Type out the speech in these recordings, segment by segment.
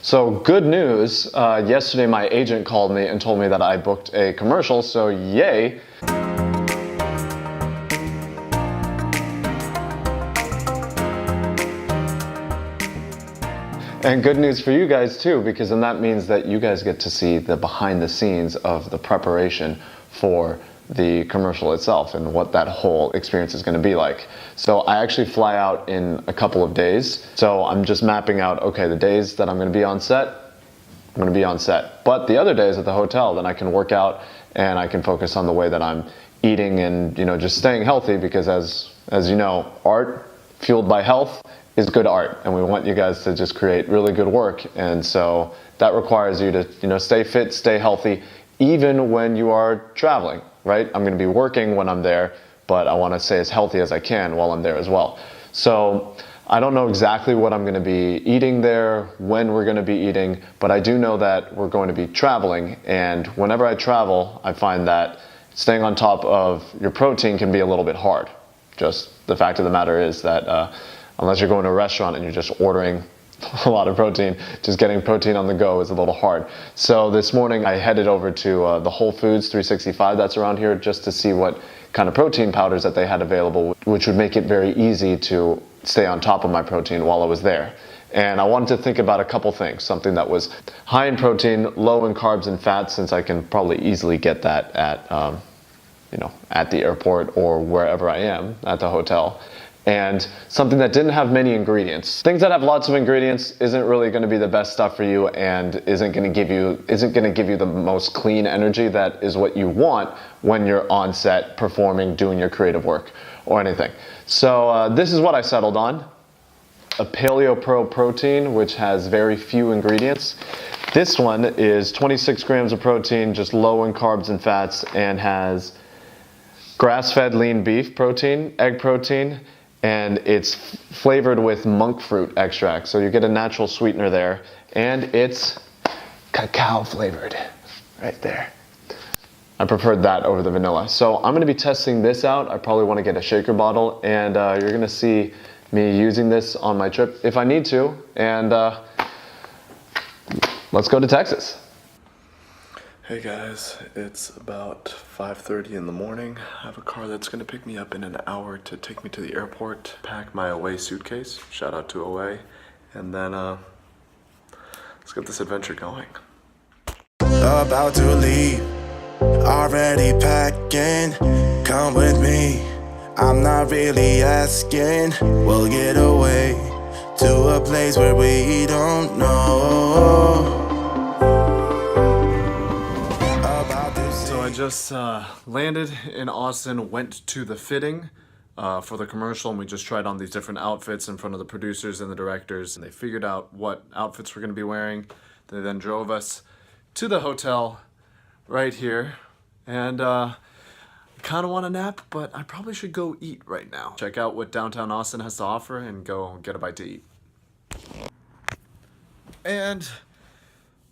So good news, yesterday my agent called me and told me that I booked a commercial, so yay. And good news for you guys too, because then that means that you guys get to see the behind the scenes of the preparation for the commercial itself and what that whole experience is going to be like. So I actually fly out in a couple of days. So I'm just mapping out, okay, the days that I'm going to be on set, I'm going to be on set. But the other days at the hotel, then I can work out and I can focus on the way that I'm eating and, just staying healthy, because as you know, art fueled by health is good art, and we want you guys to just create really good work. And so that requires you to, stay fit, stay healthy, even when you are traveling, right? I'm gonna be working when I'm there, but I wanna stay as healthy as I can while I'm there as well. So I don't know exactly what I'm gonna be eating there, when we're gonna be eating, but I do know that we're going to be traveling, and whenever I travel, I find that staying on top of your protein can be a little bit hard. Just the fact of the matter is that unless you're going to a restaurant and you're just ordering a lot of protein, just getting protein on the go is a little hard. So this morning I headed over to the Whole Foods 365 that's around here, just to see what kind of protein powders that they had available, which would make it very easy to stay on top of my protein while I was there. And I wanted to think about a couple things, something that was high in protein, low in carbs and fats, since I can probably easily get that at the airport or wherever I am at the hotel. And something that didn't have many ingredients. Things that have lots of ingredients isn't really going to be the best stuff for you, and isn't going to give you the most clean energy that is what you want when you're on set performing, doing your creative work or anything. So this is what I settled on: a Paleo Pro Protein, which has very few ingredients. This one is 26 grams of protein, just low in carbs and fats, and has grass-fed lean beef protein, egg protein, and it's flavored with monk fruit extract. So you get a natural sweetener there, and it's cacao flavored right there. I preferred that over the vanilla. So I'm gonna be testing this out. I probably wanna get a shaker bottle, and you're gonna see me using this on my trip if I need to. And let's go to Texas. Hey guys, it's about 5:30 in the morning. I have a car that's gonna pick me up in an hour to take me to the airport, pack my away suitcase, shout out to away, and then let's get this adventure going. About to leave, already packing, come with me, I'm not really asking, we'll get away to a place where we don't know. So I just landed in Austin, went to the fitting for the commercial, and we just tried on these different outfits in front of the producers and the directors, and they figured out what outfits we're going to be wearing. They then drove us to the hotel right here, and I kind of want a nap, but I probably should go eat right now. Check out what downtown Austin has to offer and go get a bite to eat. And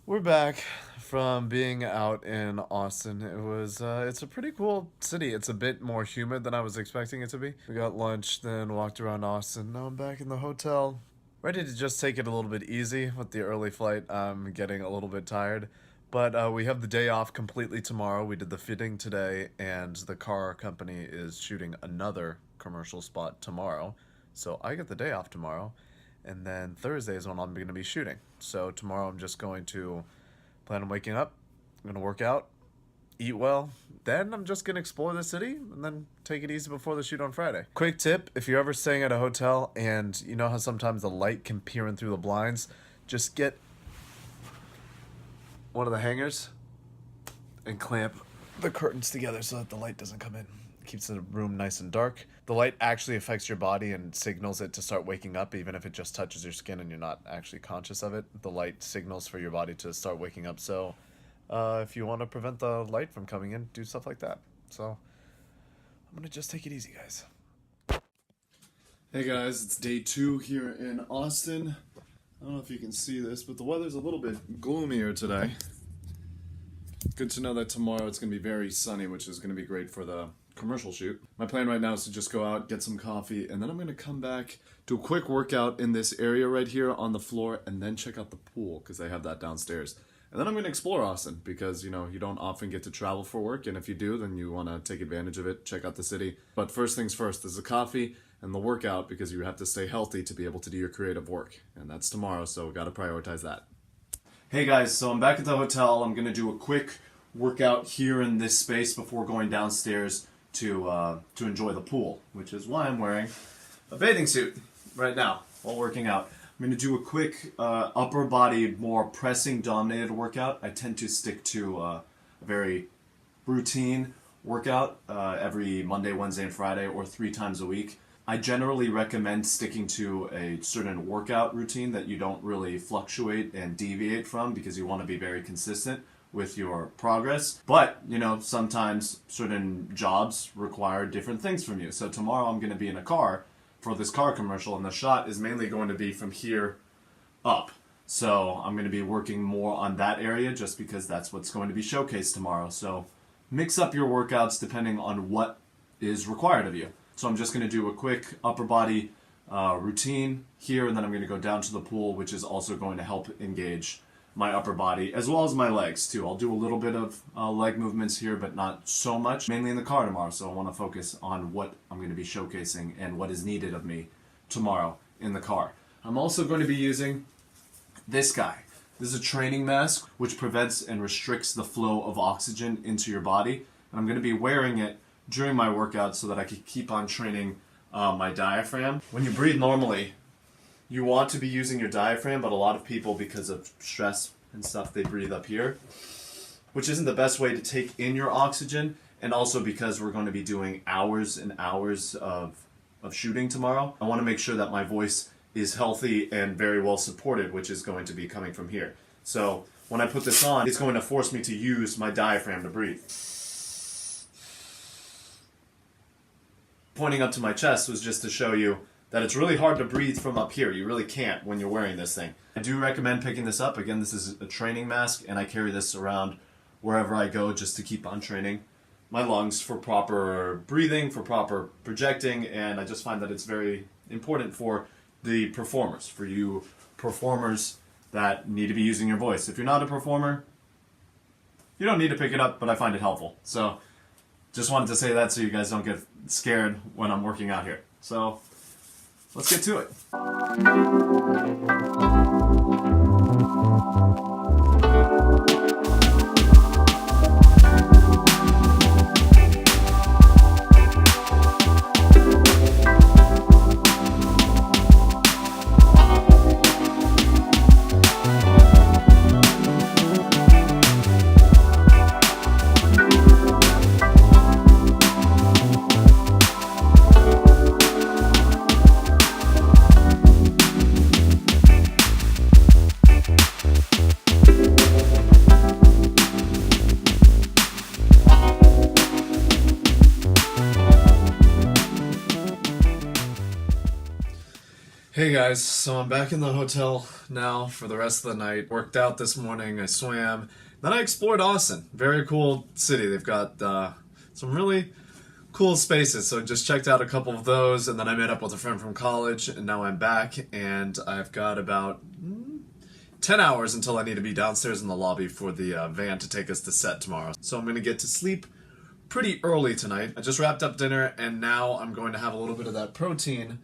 we're back from being out in Austin. It's a pretty cool city. It's a bit more humid than I was expecting it to be. We got lunch, then walked around Austin. Now I'm back in the hotel, ready to just take it a little bit easy with the early flight. I'm getting a little bit tired, but we have the day off completely tomorrow. We did the fitting today, and the car company is shooting another commercial spot tomorrow. So I get the day off tomorrow, and then Thursday is when I'm going to be shooting. So tomorrow I'm just going to plan on waking up, I'm gonna work out, eat well, then I'm just gonna explore the city and then take it easy before the shoot on Friday. Quick tip, if you're ever staying at a hotel and you know how sometimes the light can peer in through the blinds, just get one of the hangers and clamp the curtains together so that the light doesn't come in. It keeps the room nice and dark. The light actually affects your body and signals it to start waking up, even if it just touches your skin and you're not actually conscious of it. The light signals for your body to start waking up. So if you want to prevent the light from coming in, do stuff like that. So I'm gonna just take it easy, guys. Hey guys, it's day 2 here in Austin. I don't know if you can see this, but the weather's a little bit gloomier today. Good to know that tomorrow it's going to be very sunny, which is going to be great for the commercial shoot. My plan right now is to just go out, get some coffee, and then I'm gonna come back, do a quick workout in this area right here on the floor, and then check out the pool, because they have that downstairs. And then I'm gonna explore Austin, because, you know, you don't often get to travel for work, and if you do, then you wanna take advantage of it, check out the city. But first things first, there's the coffee and the workout, because you have to stay healthy to be able to do your creative work. And that's tomorrow, so we gotta prioritize that. Hey guys, so I'm back at the hotel. I'm gonna do a quick workout here in this space before going downstairs to enjoy the pool, which is why I'm wearing a bathing suit right now while working out. I'm going to do a quick upper body, more pressing dominated workout. I tend to stick to a very routine workout every Monday, Wednesday, and Friday, or 3 times a week. I generally recommend sticking to a certain workout routine that you don't really fluctuate and deviate from, because you want to be very consistent with your progress. But, you know, sometimes certain jobs require different things from you. So tomorrow I'm going to be in a car for this car commercial, and the shot is mainly going to be from here up. So I'm going to be working more on that area just because that's what's going to be showcased tomorrow. So mix up your workouts depending on what is required of you. So I'm just going to do a quick upper body routine here, and then I'm going to go down to the pool, which is also going to help engage my upper body, as well as my legs too. I'll do a little bit of leg movements here, but not so much. Mainly in the car tomorrow, so I want to focus on what I'm going to be showcasing and what is needed of me tomorrow in the car. I'm also going to be using this guy. This is a training mask, which prevents and restricts the flow of oxygen into your body. And I'm going to be wearing it during my workout so that I can keep on training my diaphragm. When you breathe normally, you want to be using your diaphragm, but a lot of people, because of stress and stuff, they breathe up here, which isn't the best way to take in your oxygen, and also because we're going to be doing hours and hours of shooting tomorrow. I want to make sure that my voice is healthy and very well supported, which is going to be coming from here. So when I put this on, it's going to force me to use my diaphragm to breathe. Pointing up to my chest was just to show you that it's really hard to breathe from up here. You really can't when you're wearing this thing. I do recommend picking this up. Again, this is a training mask, and I carry this around wherever I go just to keep on training my lungs for proper breathing, for proper projecting, and I just find that it's very important for the performers, for you performers that need to be using your voice. If you're not a performer, you don't need to pick it up, but I find it helpful. So just wanted to say that so you guys don't get scared when I'm working out here. So let's get to it. Hey guys, so I'm back in the hotel now for the rest of the night. Worked out this morning, I swam, then I explored Austin. Very cool city. They've got some really cool spaces, so just checked out a couple of those, and then I met up with a friend from college, and now I'm back, and I've got about 10 hours until I need to be downstairs in the lobby for the van to take us to set tomorrow. So I'm going to get to sleep pretty early tonight. I just wrapped up dinner, and now I'm going to have a little bit of that protein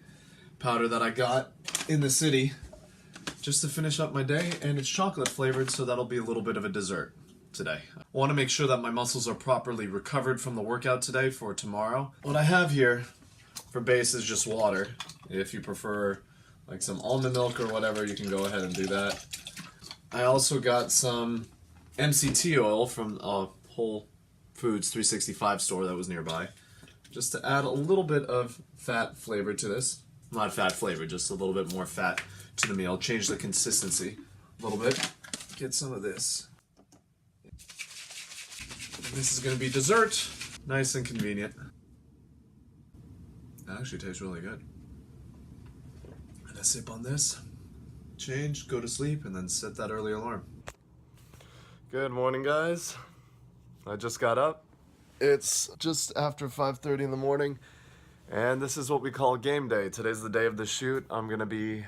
powder that I got in the city just to finish up my day, and it's chocolate flavored, so that'll be a little bit of a dessert today. I want to make sure that my muscles are properly recovered from the workout today for tomorrow. What I have here for base is just water. If you prefer like some almond milk or whatever, you can go ahead and do that. I also got some Mct oil from Whole Foods 365 store that was nearby, just to add a little bit of fat flavor to this. Not fat flavor, just a little bit more fat to the meal. Change the consistency a little bit. Get some of this. And this is going to be dessert. Nice and convenient. That actually tastes really good. And a sip on this. Change, go to sleep, and then set that early alarm. Good morning, guys. I just got up. It's just after 5:30 in the morning, and this is what we call game day. Today's the day of the shoot. I'm gonna be,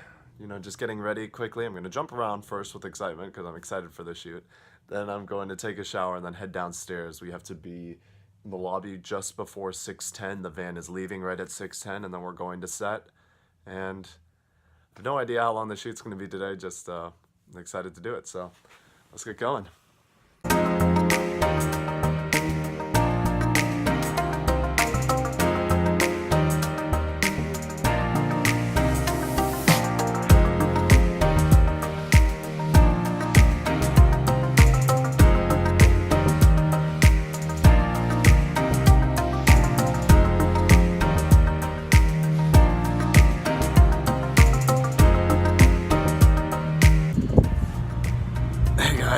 just getting ready quickly. I'm gonna jump around first with excitement because I'm excited for the shoot. Then I'm going to take a shower and then head downstairs. We have to be in the lobby just before 6:10. The van is leaving right at 6:10, and then we're going to set. And I have no idea how long the shoot's gonna be today. Just I'm excited to do it. So let's get going.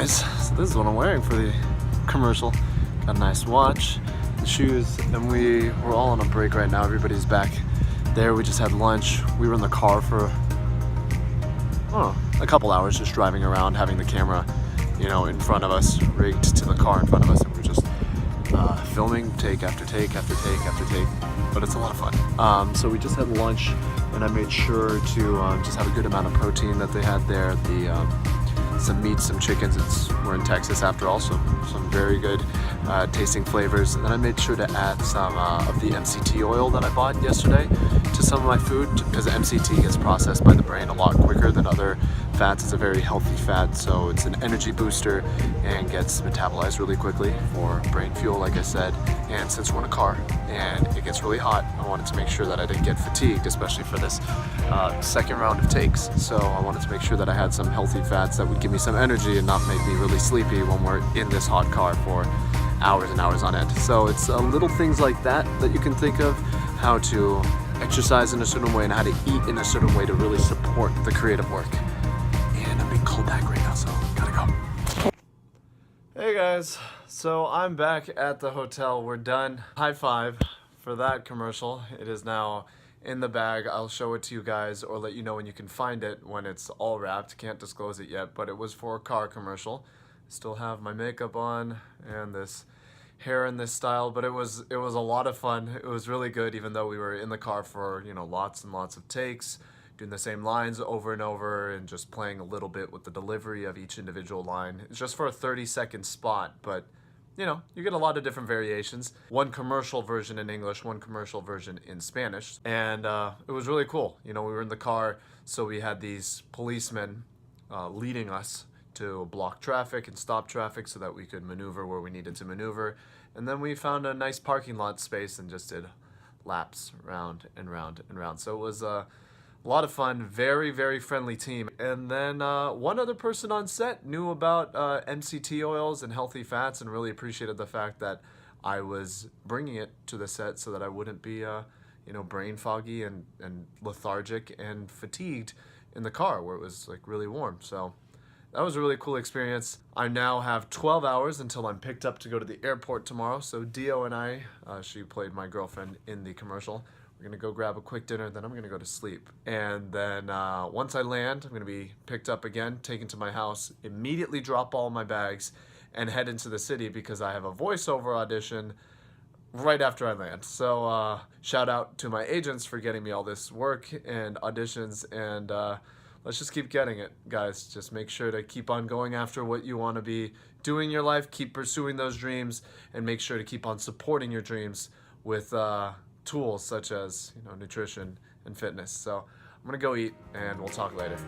So this is what I'm wearing for the commercial. Got a nice watch, the shoes, and we're all on a break right now. Everybody's back there. We just had lunch. We were in the car for a couple hours just driving around, having the camera, in front of us, rigged to the car in front of us, and we're just filming take after take after take after take. But it's a lot of fun. So we just had lunch, and I made sure to just have a good amount of protein that they had there. Some meat, some chickens. We're in Texas after all, so some very good tasting flavors. And then I made sure to add some of the Mct oil that I bought yesterday to some of my food, because Mct gets processed by the brain a lot quicker than other fats. It's a very healthy fat, so it's an energy booster and gets metabolized really quickly for brain fuel, like I said. And since we're in a car and it gets really hot, I wanted to make sure that I didn't get fatigued, especially for this second round of takes. So I wanted to make sure that I had some healthy fats that would give me some energy and not make me really sleepy when we're in this hot car for hours and hours on end. So it's little things like that that you can think of, how to exercise in a certain way and how to eat in a certain way to really support the creative work. And I'm being called back right now, so gotta go. Hey guys, so I'm back at the hotel. We're done. High five for that commercial. It is now in the bag. I'll show it to you guys or let you know when you can find it when it's all wrapped. Can't disclose it yet, but it was for a car commercial. Still have my makeup on and this hair in this style, but it was a lot of fun. It was really good, even though we were in the car for lots and lots of takes, doing the same lines over and over and just playing a little bit with the delivery of each individual line. It's just for a 30-second spot, but you get a lot of different variations. One commercial version in English, one commercial version in Spanish. And it was really cool. We were in the car, so we had these policemen leading us to block traffic and stop traffic so that we could maneuver where we needed to maneuver. And then we found a nice parking lot space and just did laps round and round and round. So it was a lot of fun, very, very friendly team. And then one other person on set knew about MCT oils and healthy fats and really appreciated the fact that I was bringing it to the set so that I wouldn't be, brain foggy and lethargic and fatigued in the car where it was like really warm. So that was a really cool experience. I now have 12 hours until I'm picked up to go to the airport tomorrow. So Dio and I, she played my girlfriend in the commercial. We're gonna go grab a quick dinner, then I'm gonna go to sleep. And then once I land, I'm gonna be picked up again, taken to my house, immediately drop all my bags, and head into the city because I have a voiceover audition right after I land. So shout out to my agents for getting me all this work and auditions, and let's just keep getting it, guys. Just make sure to keep on going after what you want to be doing in your life, keep pursuing those dreams, and make sure to keep on supporting your dreams with tools such as nutrition and fitness. So I'm gonna go eat and we'll talk later.